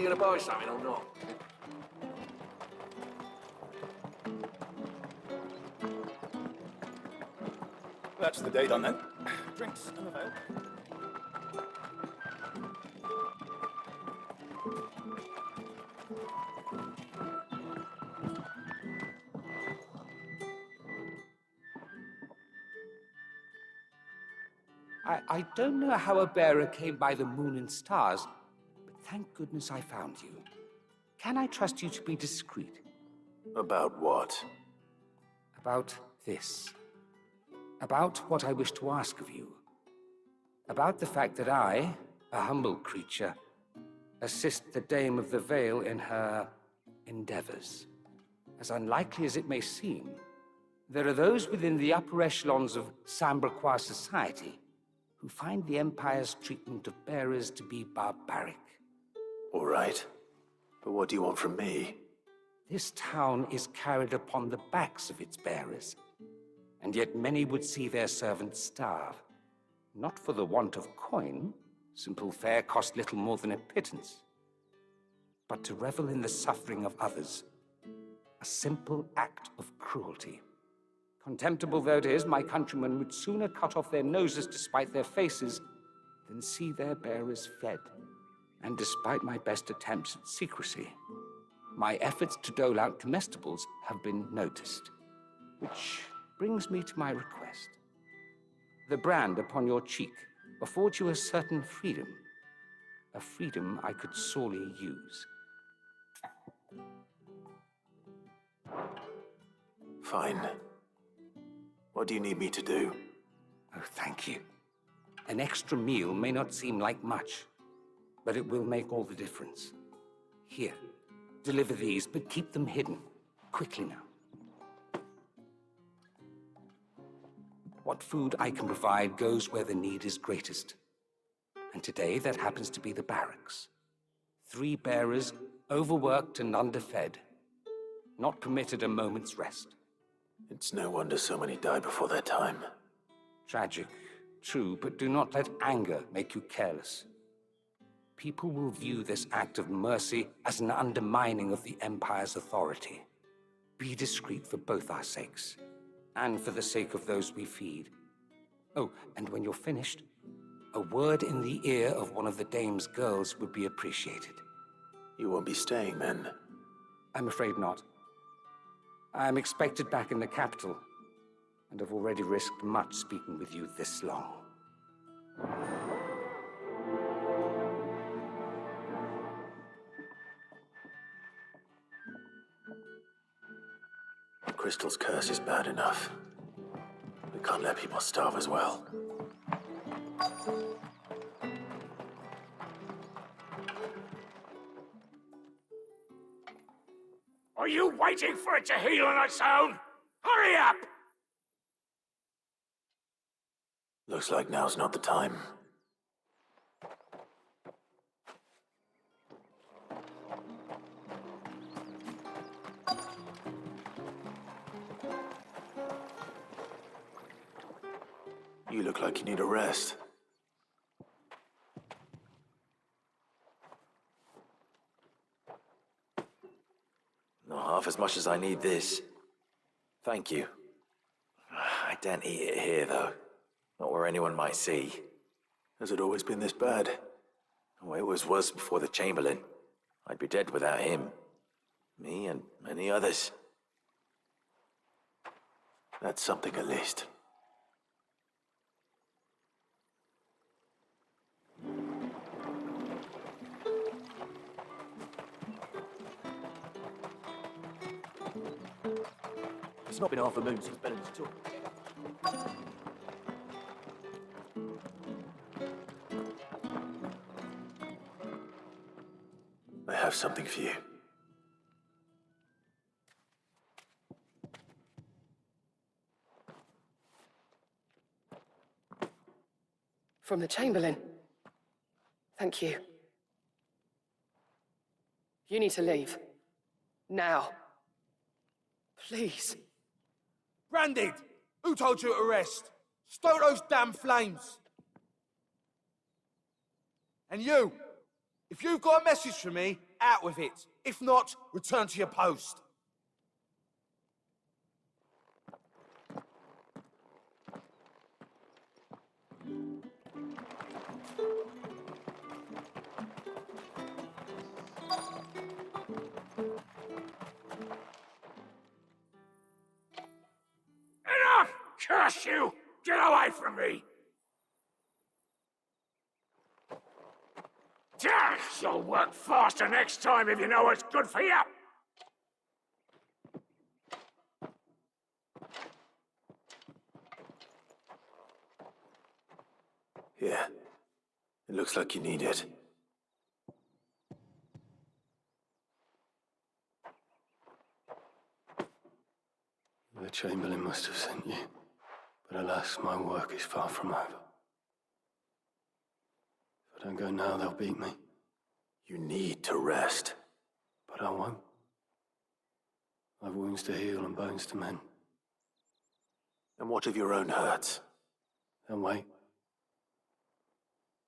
you gonna buy something or not? That's the day done then. Drinks unavailable. I don't know how a bearer came by the moon and stars, but thank goodness I found you. Can I trust you to be discreet? About what? About this. About what I wish to ask of you. About the fact that I, a humble creature, assist the Dame of the Vale in her endeavors. As unlikely as it may seem, there are those within the upper echelons of Sambraquois society who find the Empire's treatment of bearers to be barbaric. All right. But what do you want from me? This town is carried upon the backs of its bearers, and yet many would see their servants starve. Not for the want of coin, simple fare cost little more than a pittance, but to revel in the suffering of others, a simple act of cruelty. Contemptible though it is, my countrymen would sooner cut off their noses to spite their faces than see their bearers fed. And despite my best attempts at secrecy, my efforts to dole out comestibles have been noticed. Which brings me to my request. The brand upon your cheek affords you a certain freedom, a freedom I could sorely use. Fine. What do you need me to do? Oh, thank you. An extra meal may not seem like much, but it will make all the difference. Here, deliver these, but keep them hidden. Quickly now. What food I can provide goes where the need is greatest. And today, that happens to be the barracks. 3 bearers, overworked and underfed. Not permitted a moment's rest. It's no wonder so many die before their time. Tragic, true, but do not let anger make you careless. People will view this act of mercy as an undermining of the Empire's authority. Be discreet for both our sakes, and for the sake of those we feed. Oh, and when you're finished, a word in the ear of one of the Dame's girls would be appreciated. You won't be staying then? I'm afraid not. I am expected back in the capital, and have already risked much speaking with you this long. Crystal's curse is bad enough. We can't let people starve as well. Are you waiting for it to heal on its own? Hurry up! Looks like now's not the time. You look like you need a rest. Not half as much as I need this. Thank you. I daren't eat it here, though. Not where anyone might see. Has it always been this bad? Oh, it was worse before the Chamberlain. I'd be dead without him. Me and many others. That's something at least. It's not been half a moon since Benedict took. I have something for you. From the Chamberlain. Thank you. You need to leave. Now. Please. Branded! Who told you to rest? Stoke those damn flames! And you! If you've got a message for me, out with it. If not, return to your post. Enough! Curse you! Get away from me! Yeah, you'll work faster next time if you know what's good for you! Yeah. It looks like you need it. The Chamberlain must have sent you. But alas, my work is far from over. If I don't go now, they'll beat me. You need to rest. But I won't. I've wounds to heal and bones to mend. And what of your own hurts? They'll wait.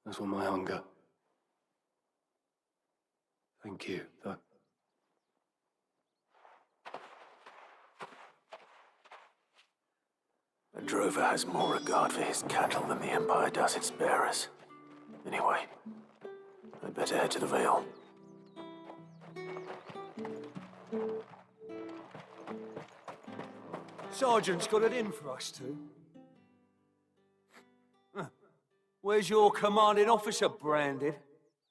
As will my hunger. Thank you, though. A drover has more regard for his cattle than the Empire does its bearers. Anyway, I'd better head to the Vale. Sergeant's got it in for us two. Huh. Where's your commanding officer, Branded?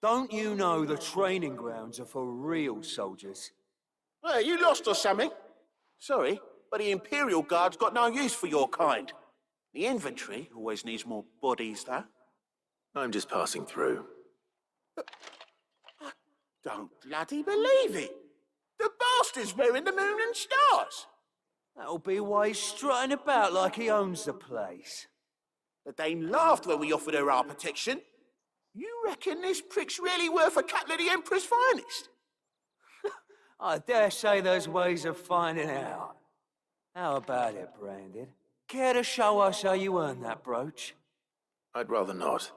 Don't you know the training grounds are for real soldiers? Hey, you lost or something? Sorry, but the Imperial Guard's got no use for your kind. The infantry always needs more bodies, though. I'm just passing through. I don't bloody believe it. The bastard's wearing the moon and stars. That'll be why he's strutting about like he owns the place. The dame laughed when we offered her our protection. You reckon this prick's really worth a couple of the Emperor's finest? I dare say there's ways of finding out. How about it, Branded? Care to show us how you earned that brooch? I'd rather not.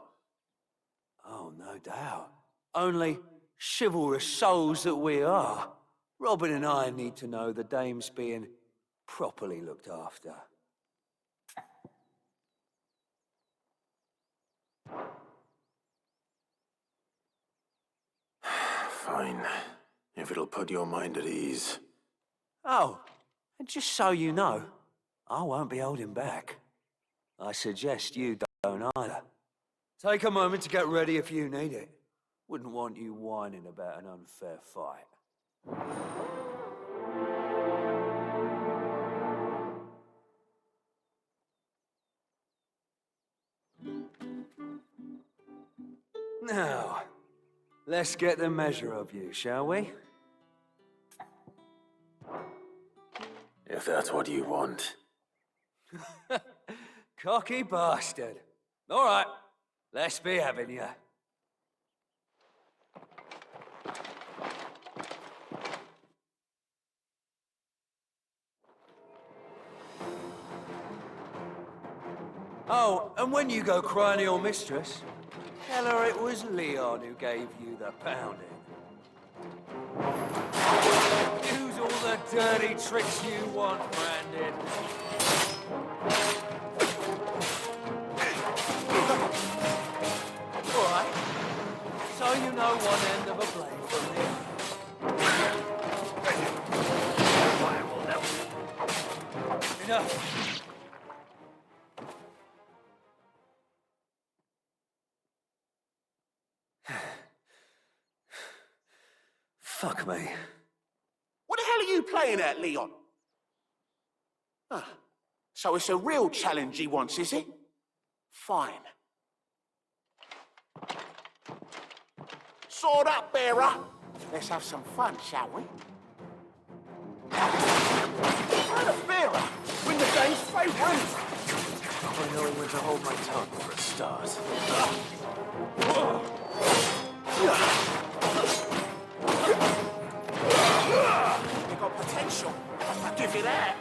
Oh, no doubt. Only chivalrous souls that we are. Robin and I need to know the dame's being properly looked after. Fine. If it'll put your mind at ease. Oh, and just so you know, I won't be holding back. I suggest you don't either. Take a moment to get ready if you need it. Wouldn't want you whining about an unfair fight. Now, let's get the measure of you, shall we? If that's what you want. Cocky bastard. All right, let's be having you. Oh, and when you go crying to your mistress, tell her it was Leon who gave you the pounding. Use all the dirty tricks you want, Brandon. All right, so you know one end of a blade from the other. Enough. Fuck me. What the hell are you playing at, Leon? Ah, so it's a real challenge he wants, is it? Fine. Sword up, bearer. Let's have some fun, shall we? And a bearer. Win the game's favourite. I know when to hold my tongue for a start. You got potential. I'll give you that.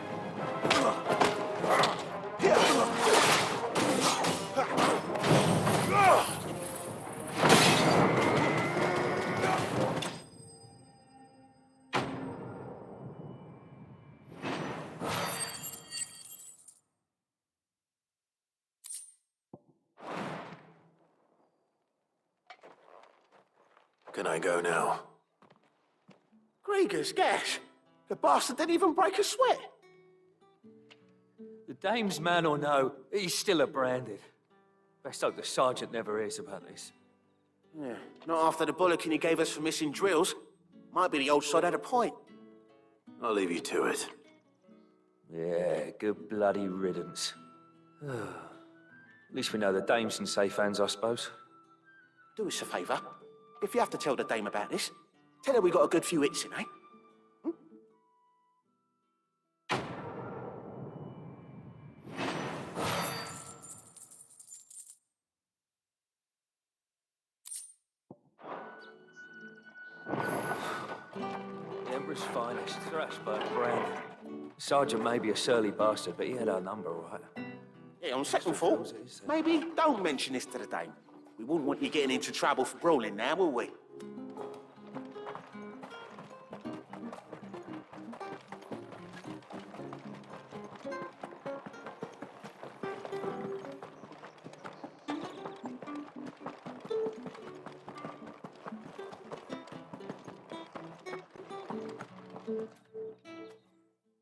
Can I go now? Gregor's gas. The bastard didn't even break a sweat. The dame's man or no, he's still a branded. Best hope the sergeant never hears about this. Yeah, not after the bollocking he gave us for missing drills. Might be the old sod had a point. I'll leave you to it. Yeah, good bloody riddance. At least we know the dame's in safe hands, I suppose. Do us a favour. If you have to tell the dame about this, tell her we got a good few hits in, eh? The Emperor's finest, thrashed by a brand. Sergeant may be a surly bastard, but he had our number, all right. Yeah, on second thought, maybe don't mention this to the dame. We wouldn't want you getting into trouble for brawling now, will we?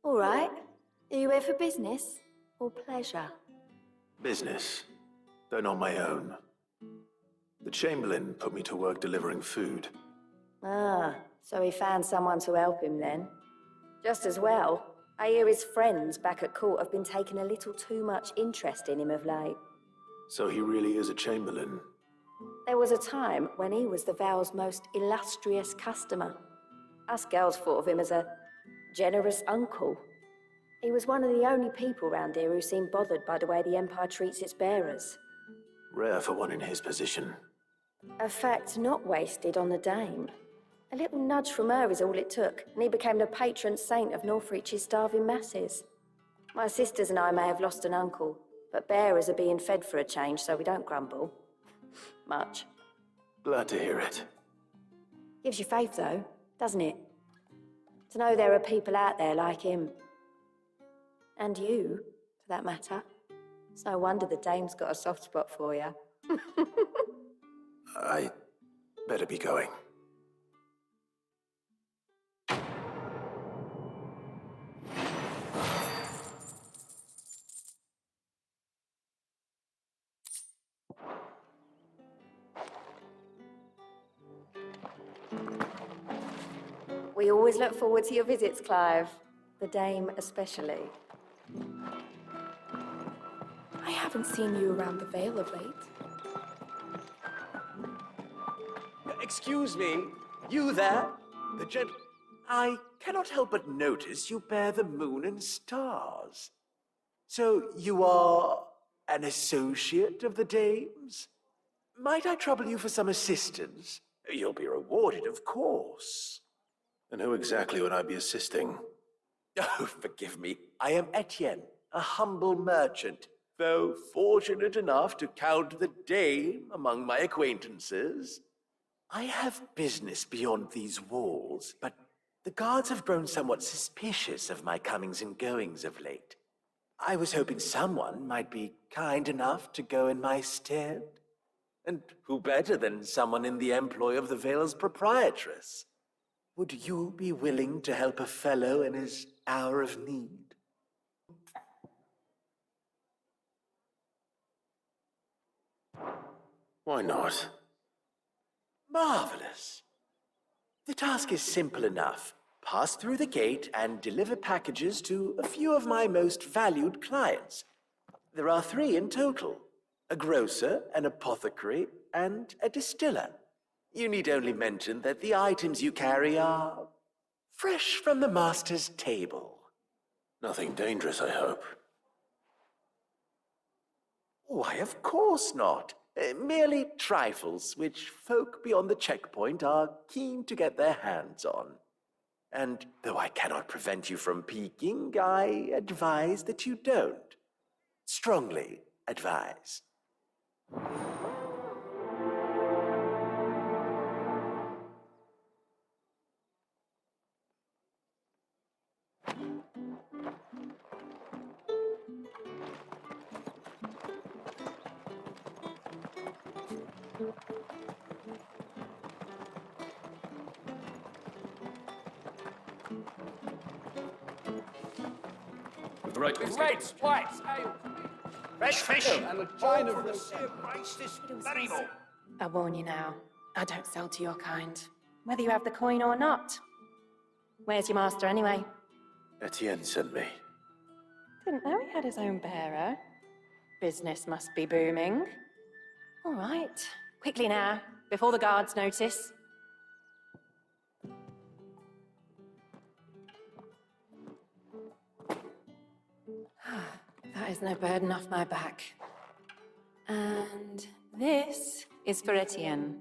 All right. Are you here for business or pleasure? Business, though not my own. The Chamberlain put me to work delivering food. Ah, so he found someone to help him then. Just as well. I hear his friends back at court have been taking a little too much interest in him of late. So he really is a Chamberlain. There was a time when he was the Val's most illustrious customer. Us girls thought of him as a generous uncle. He was one of the only people round here who seemed bothered by the way the Empire treats its bearers. Rare for one in his position. A fact not wasted on the dame. A little nudge from her is all it took, and he became the patron saint of Northreach's starving masses. My sisters and I may have lost an uncle, but bearers are being fed for a change, so we don't grumble. Much. Glad to hear it. Gives you faith, though, doesn't it? To know there are people out there like him. And you, for that matter. It's no wonder the dame's got a soft spot for you. I better be going. We always look forward to your visits, Clive. The dame especially. I haven't seen you around the Vale of late. Excuse me, you there? I cannot help but notice you bear the moon and stars. So you are an associate of the dame's? Might I trouble you for some assistance? You'll be rewarded, of course. And who exactly would I be assisting? Oh, forgive me. I am Etienne, a humble merchant, though fortunate enough to count the dame among my acquaintances. I have business beyond these walls, but the guards have grown somewhat suspicious of my comings and goings of late. I was hoping someone might be kind enough to go in my stead. And who better than someone in the employ of the Vale's proprietress? Would you be willing to help a fellow in his hour of need? Why not? Marvelous. The task is simple enough. Pass through the gate and deliver packages to a few of my most valued clients. There are 3 in total: a grocer, an apothecary, and a distiller. You need only mention that the items you carry are fresh from the master's table. Nothing dangerous, I hope. Why, of course not. Merely trifles which folk beyond the checkpoint are keen to get their hands on. And though I cannot prevent you from peeking, I advise that you don't. Strongly advise. With the right biscuit. Red, white, ale. Fresh fish. And a china for the sea of racist label. I warn you now, I don't sell to your kind, whether you have the coin or not. Where's your master anyway? Etienne sent me. Didn't know he had his own bearer. Business must be booming. All right, quickly now, before the guards notice. That is no burden off my back. And this is for Etienne.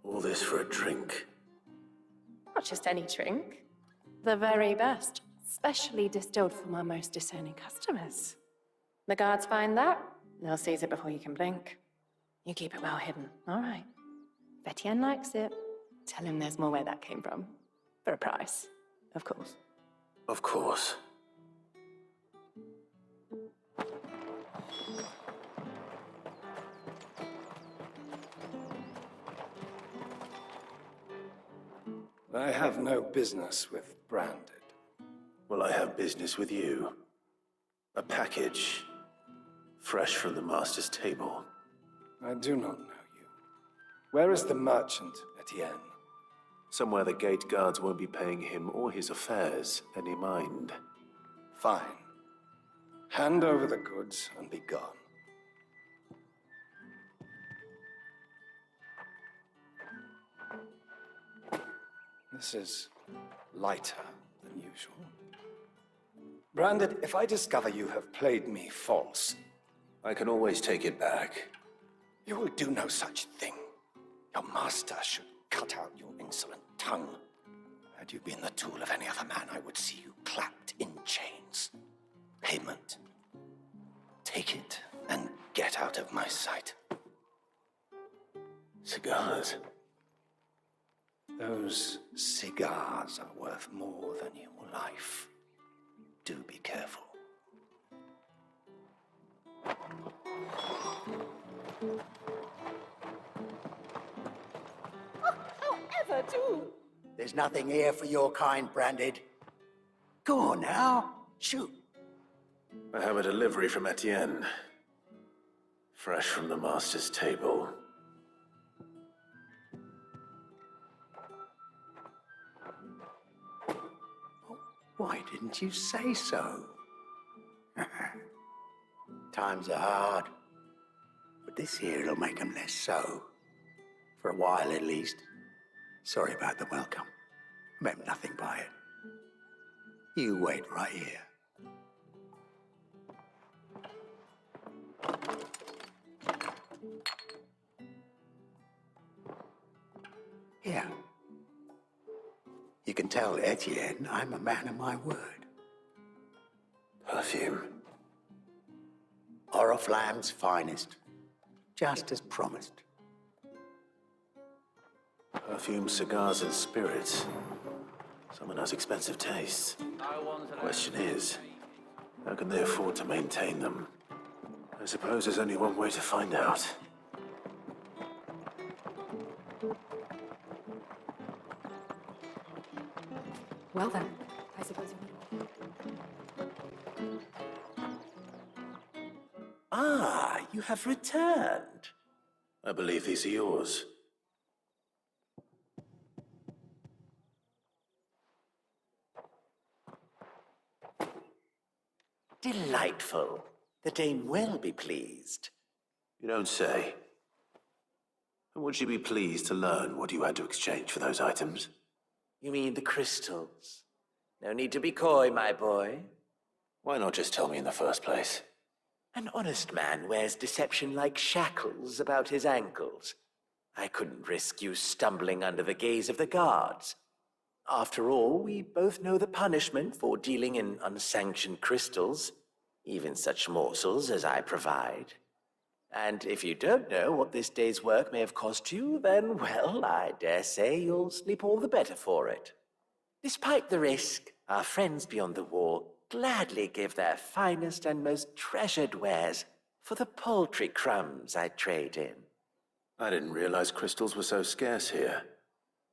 All this for a drink. Not just any drink. The very best, specially distilled for my most discerning customers. The guards find that, they'll seize it before you can blink. You keep it well hidden, all right. If Etienne likes it, tell him there's more where that came from. For a price, of course. Of course. I have no business with Branded. Well, I have business with you. A package, fresh from the master's table. I do not know you. Where is the merchant, Etienne? Somewhere the gate guards won't be paying him or his affairs any mind. Fine. Hand over the goods and be gone. This is lighter than usual. Branded, if I discover you have played me false, I can always take it back. you will do no such thing. Your master should cut out your insolent tongue. Had you been the tool of any other man, I would see you clapped in chains. Payment. Take it and get out of my sight. Cigars. Those cigars are worth more than your life. Do be careful. However, do. There's nothing here for your kind, Branded. Go on now. Shoot. I have a delivery from Etienne. Fresh from the master's table. Why didn't you say so? Times are hard. But this here'll make 'em less so. For a while, at least. Sorry about the welcome. Meant nothing by it. You wait right here. Here. You can tell Etienne I'm a man of my word. Perfume. Oriflamme's finest. Just as promised. Perfume, cigars, and spirits. Someone has expensive tastes. Question is, how can they afford to maintain them? I suppose there's only one way to find out. Well then, I suppose you Ah, you have returned. I believe these are yours. Delightful. The dame will be pleased. You don't say. And would she be pleased to learn what you had to exchange for those items? You mean the crystals? No need to be coy, my boy. Why not just tell me in the first place? An honest man wears deception like shackles about his ankles. I couldn't risk you stumbling under the gaze of the guards. After all, we both know the punishment for dealing in unsanctioned crystals, even such morsels as I provide. And if you don't know what this day's work may have cost you, then, well, I dare say you'll sleep all the better for it. Despite the risk, our friends beyond the wall gladly give their finest and most treasured wares for the paltry crumbs I trade in. I didn't realize crystals were so scarce here.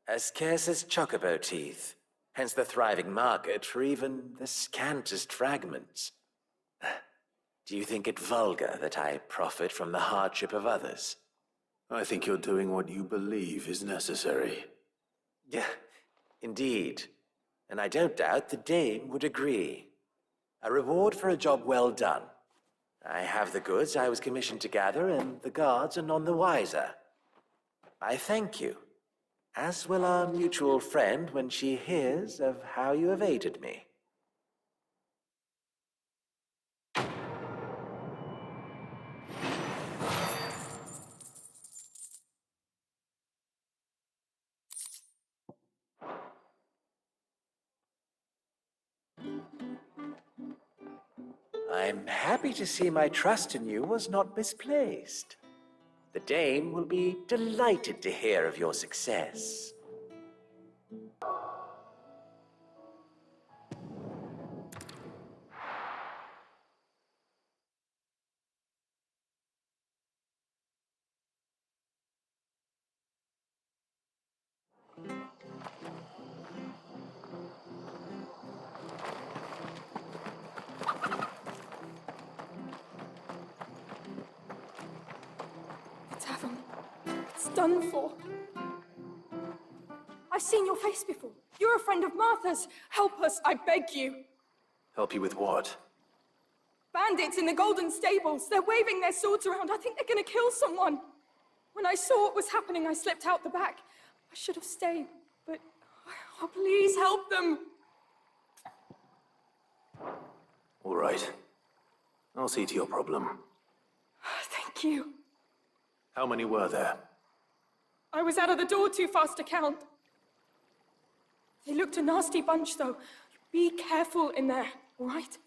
As scarce as chocobo teeth. Hence the thriving market for even the scantest fragments. Do you think it vulgar that I profit from the hardship of others? I think you're doing what you believe is necessary. Yeah, indeed. And I don't doubt the dame would agree. A reward for a job well done. I have the goods I was commissioned to gather, and the guards are none the wiser. I thank you, as will our mutual friend when she hears of how you have aided me. I'm happy to see my trust in you was not misplaced. The dame will be delighted to hear of your success. The tavern. It's done for. I've seen your face before. You're a friend of Martha's. Help us, I beg you. Help you with what? Bandits in the Golden Stables. They're waving their swords around. I think they're gonna kill someone. When I saw what was happening, I slipped out the back. I should have stayed, but... Oh, please help them. All right. I'll see to your problem. Thank you. How many were there? I was out of the door too fast to count. They looked a nasty bunch, though. Be careful in there, all right?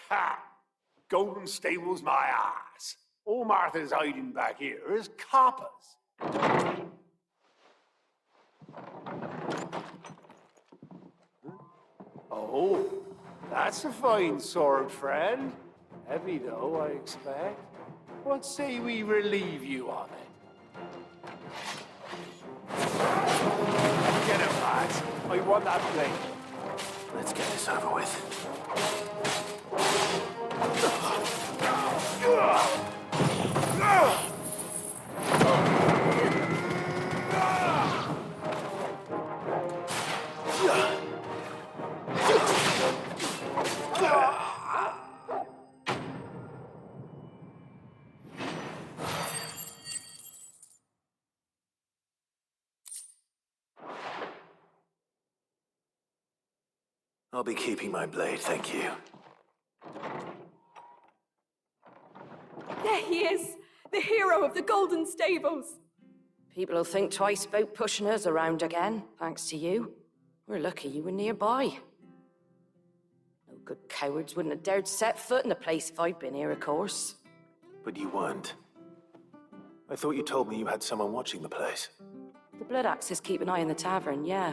Ha! Golden Stables my ass. All Martha's hiding back here is coppers. Oh, that's a fine sword, friend. Heavy, though, I expect. What say we relieve you on it? Get him, lads. I want that blade. Let's get this over with. I'll be keeping my blade, thank you. There he is, the hero of the Golden Stables. People will think twice about pushing us around again, thanks to you. We're lucky you were nearby. No good cowards wouldn't have dared set foot in the place if I'd been here, of course. But you weren't. I thought you told me you had someone watching the place. The Blood Axes keep an eye on the tavern, yeah.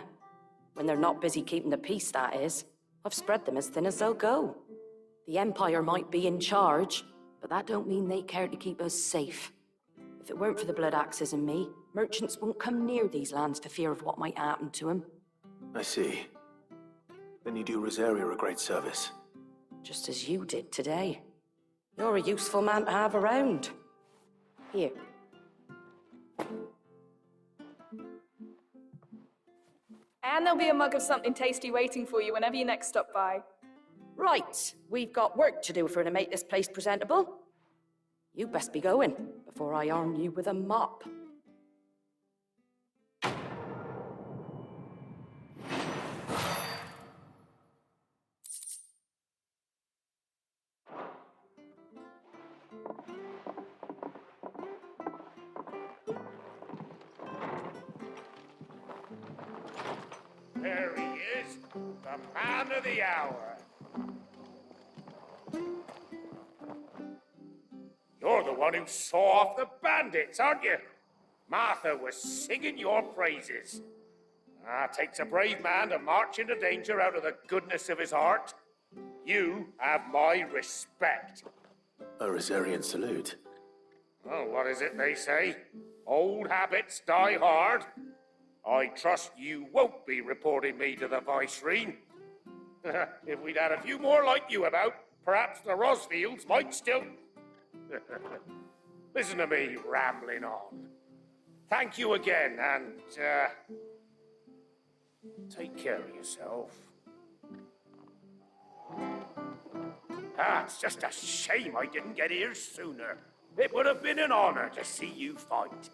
When they're not busy keeping the peace, that is. I've spread them as thin as they'll go. The Empire might be in charge, but that don't mean they care to keep us safe. If it weren't for the Blood Axes and me, merchants won't come near these lands for fear of what might happen to them. I see. Then you do Rosaria a great service. Just as you did today. You're a useful man to have around. Here. And there'll be a mug of something tasty waiting for you whenever you next stop by. Right, we've got work to do if we're to make this place presentable. You best be going, before I arm you with a mop. There he is, the man of the hour. You're the one who saw off the bandits, aren't you? Martha was singing your praises. Takes a brave man to march into danger out of the goodness of his heart. You have my respect. A Rosarian salute. Oh, what is it they say? Old habits die hard. I trust you won't be reporting me to the Viceroy. If we'd had a few more like you about, perhaps the Rosfields might still... Listen to me rambling on. Thank you again, and, take care of yourself. It's just a shame I didn't get here sooner. It would have been an honor to see you fight.